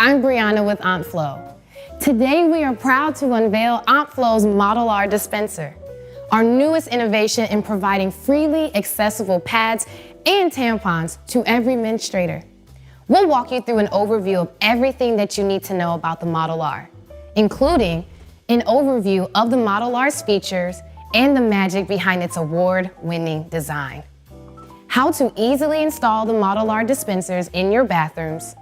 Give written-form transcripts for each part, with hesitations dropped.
I'm Brianna with Aunt Flo. Today we are proud to unveil Aunt Flo's Model R Dispenser, our newest innovation in providing freely accessible pads and tampons to every menstruator. We'll walk you through an overview of everything that you need to know about the Model R, including an overview of the Model R's features and the magic behind its award-winning design. How to easily install the Model R dispensers in your bathrooms,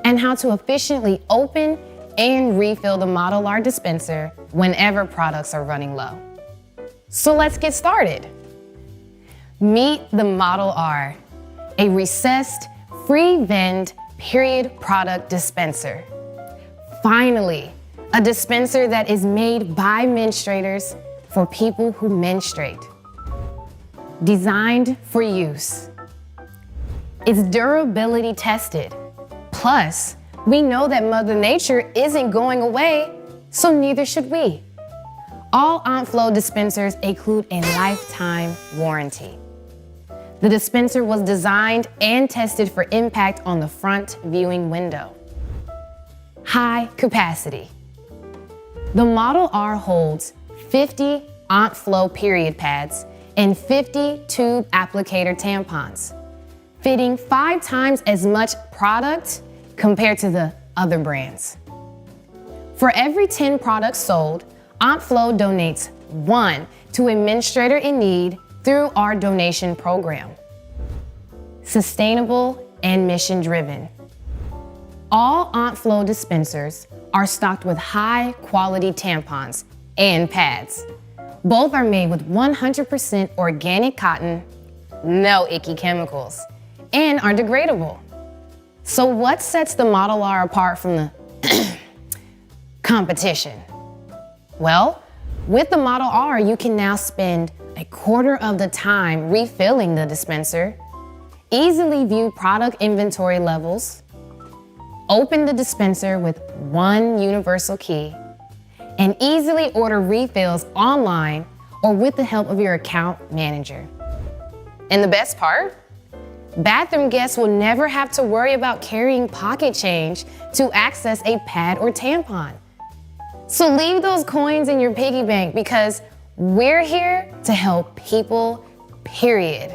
and how to efficiently open and refill the Model R dispenser whenever products are running low. So let's get started. Meet the Model R, a recessed, free vend, period product dispenser. Finally, a dispenser that is made by menstruators for people who menstruate. Designed for use. It's durability tested. Plus, we know that Mother Nature isn't going away, so neither should we. All Aunt Flo dispensers include a lifetime warranty. The dispenser was designed and tested for impact on the front viewing window. High capacity. The Model R holds 50 Aunt Flo period pads and 50 tube applicator tampons, fitting 5 times as much product compared to the other brands. For every 10 products sold, Aunt Flo donates 1 to a menstruator in need through our donation program. Sustainable and mission-driven. All Aunt Flo dispensers are stocked with high-quality tampons and pads. Both are made with 100% organic cotton, no icky chemicals, and are degradable. So what sets the Model R apart from the competition? Well, with the Model R, you can now spend a quarter of the time refilling the dispenser, easily view product inventory levels, open the dispenser with one universal key, and easily order refills online or with the help of your account manager. And the best part? Bathroom guests will never have to worry about carrying pocket change to access a pad or tampon. So leave those coins in your piggy bank because we're here to help people, period.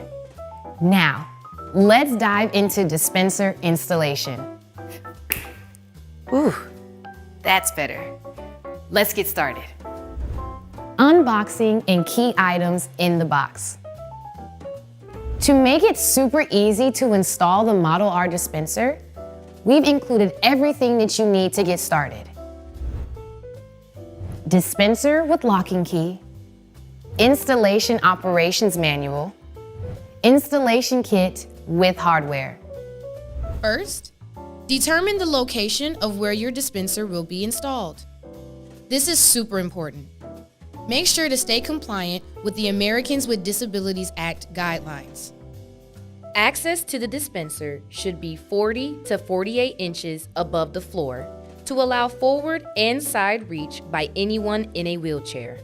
Now, let's dive into dispenser installation. Ooh, that's better. Let's get started. Unboxing and key items in the box. To make it super easy to install the Model R dispenser, we've included everything that you need to get started. Dispenser with locking key, installation operations manual, installation kit with hardware. First, determine the location of where your dispenser will be installed. This is super important. Make sure to stay compliant with the Americans with Disabilities Act guidelines. Access to the dispenser should be 40 to 48 inches above the floor to allow forward and side reach by anyone in a wheelchair.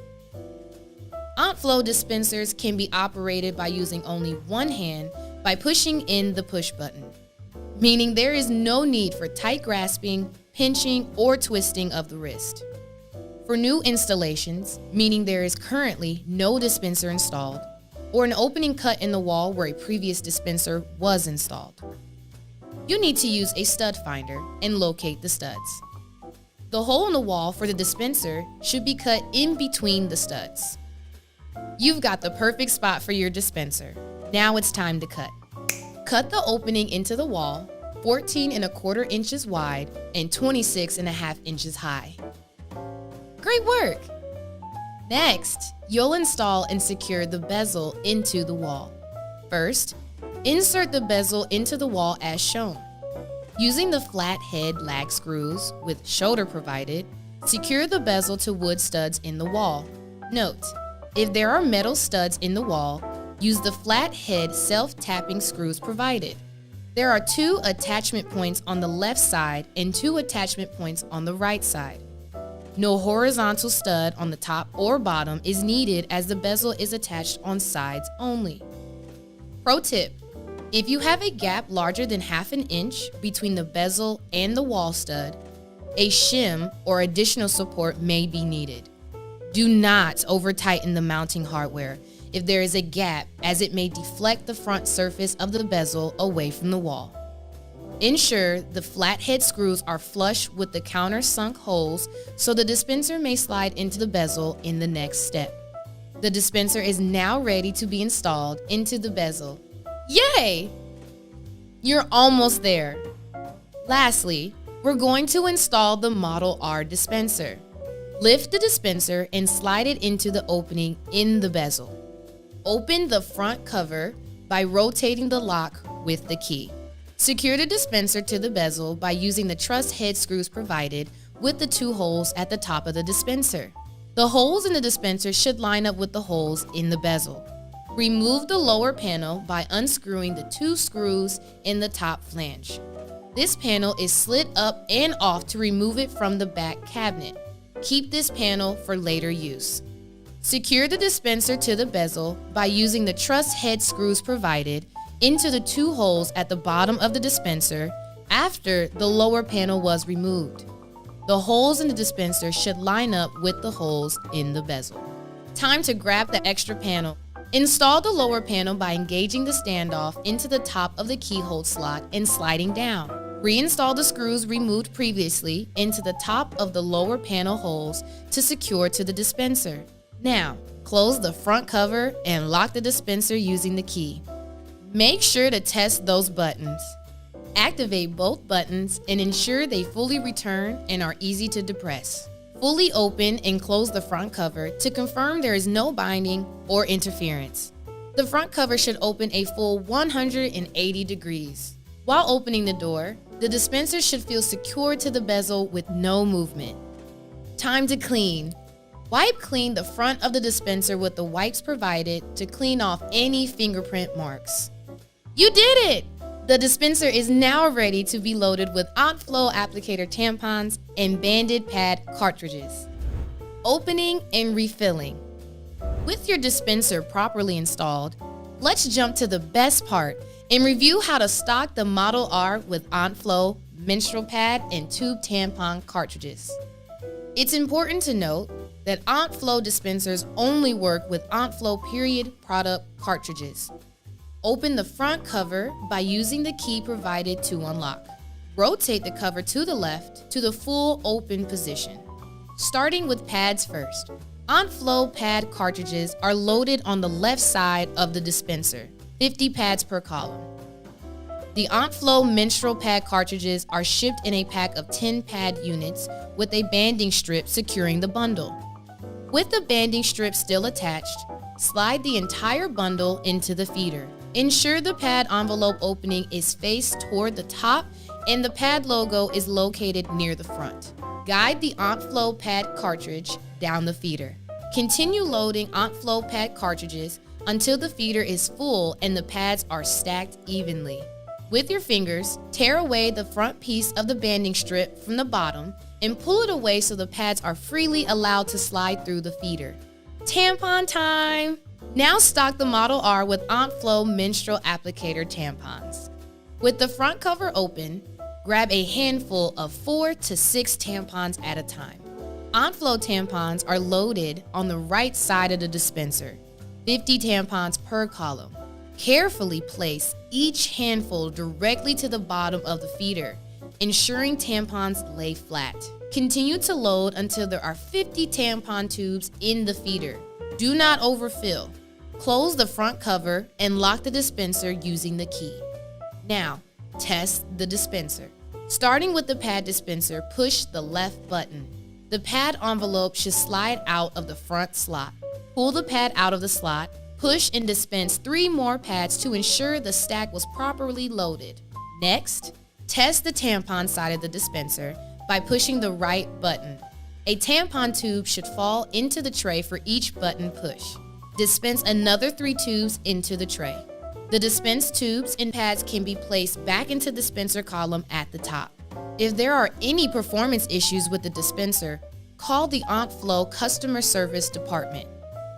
Aunt Flo dispensers can be operated by using only one hand by pushing in the push button, meaning there is no need for tight grasping, pinching, or twisting of the wrist. For new installations, meaning there is currently no dispenser installed, or an opening cut in the wall where a previous dispenser was installed, you need to use a stud finder and locate the studs. The hole in the wall for the dispenser should be cut in between the studs. You've got the perfect spot for your dispenser. Now it's time to cut. Cut the opening into the wall, 14¼ inches wide and 26½ inches high. Great work! Next, you'll install and secure the bezel into the wall. First, insert the bezel into the wall as shown. Using the flat head lag screws with shoulder provided, secure the bezel to wood studs in the wall. Note, if there are metal studs in the wall, use the flat head self-tapping screws provided. There are 2 attachment points on the left side and 2 attachment points on the right side. No horizontal stud on the top or bottom is needed as the bezel is attached on sides only. Pro tip, if you have a gap larger than ½ inch between the bezel and the wall stud, a shim or additional support may be needed. Do not over-tighten the mounting hardware if there is a gap, as it may deflect the front surface of the bezel away from the wall. Ensure the flathead screws are flush with the countersunk holes so the dispenser may slide into the bezel in the next step. The dispenser is now ready to be installed into the bezel. Yay! You're almost there. Lastly, we're going to install the Model R dispenser. Lift the dispenser and slide it into the opening in the bezel. Open the front cover by rotating the lock with the key. Secure the dispenser to the bezel by using the truss head screws provided with the 2 holes at the top of the dispenser. The holes in the dispenser should line up with the holes in the bezel. Remove the lower panel by unscrewing the 2 screws in the top flange. This panel is slid up and off to remove it from the back cabinet. Keep this panel for later use. Secure the dispenser to the bezel by using the truss head screws provided into the 2 holes at the bottom of the dispenser after the lower panel was removed. The holes in the dispenser should line up with the holes in the bezel. Time to grab the extra panel. Install the lower panel by engaging the standoff into the top of the keyhole slot and sliding down. Reinstall the screws removed previously into the top of the lower panel holes to secure to the dispenser. Now, close the front cover and lock the dispenser using the key. Make sure to test those buttons. Activate both buttons and ensure they fully return and are easy to depress. Fully open and close the front cover to confirm there is no binding or interference. The front cover should open a full 180 degrees. While opening the door, the dispenser should feel secured to the bezel with no movement. Time to clean. Wipe clean the front of the dispenser with the wipes provided to clean off any fingerprint marks. You did it! The dispenser is now ready to be loaded with OntFlow applicator tampons and banded pad cartridges. Opening and refilling. With your dispenser properly installed, let's jump to the best part and review how to stock the Model R with OntFlow menstrual pad and tube tampon cartridges. It's important to note that OntFlow dispensers only work with OntFlow period product cartridges. Open the front cover by using the key provided to unlock. Rotate the cover to the left to the full open position. Starting with pads first. OntFlow pad cartridges are loaded on the left side of the dispenser, 50 pads per column. The OntFlow menstrual pad cartridges are shipped in a pack of 10 pad units with a banding strip securing the bundle. With the banding strip still attached, slide the entire bundle into the feeder. Ensure the pad envelope opening is faced toward the top and the pad logo is located near the front. Guide the OntFlow pad cartridge down the feeder. Continue loading OntFlow pad cartridges until the feeder is full and the pads are stacked evenly. With your fingers, tear away the front piece of the banding strip from the bottom and pull it away so the pads are freely allowed to slide through the feeder. Tampon time! Now stock the Model R with OntFlow menstrual applicator tampons. With the front cover open, grab a handful of 4 to 6 tampons at a time. OntFlow tampons are loaded on the right side of the dispenser, 50 tampons per column. Carefully place each handful directly to the bottom of the feeder, ensuring tampons lay flat. Continue to load until there are 50 tampon tubes in the feeder. Do not overfill. Close the front cover and lock the dispenser using the key. Now, test the dispenser. Starting with the pad dispenser, push the left button. The pad envelope should slide out of the front slot. Pull the pad out of the slot. Push and dispense 3 more pads to ensure the stack was properly loaded. Next, test the tampon side of the dispenser by pushing the right button. A tampon tube should fall into the tray for each button push. Dispense another 3 tubes into the tray. The dispensed tubes and pads can be placed back into the dispenser column at the top. If there are any performance issues with the dispenser, call the OntFlow customer service department.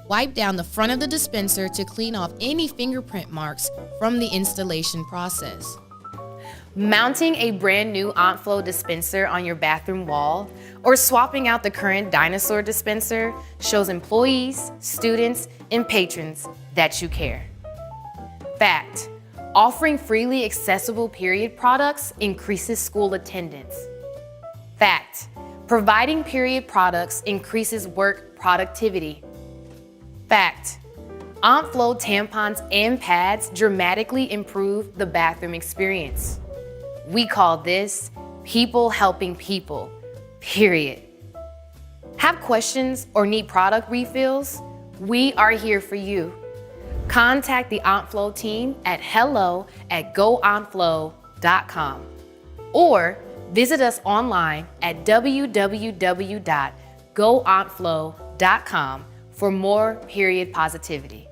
Wipe down the front of the dispenser to clean off any fingerprint marks from the installation process. Mounting a brand new AuntFlo dispenser on your bathroom wall or swapping out the current dinosaur dispenser shows employees, students, and patrons that you care. Fact: offering freely accessible period products increases school attendance. Fact: providing period products increases work productivity. Fact: AuntFlo tampons and pads dramatically improve the bathroom experience. We call this people helping people, period. Have questions or need product refills? We are here for you. Contact the AuntFlo team at hello@goontflo.com or visit us online at www.goontflo.com for more period positivity.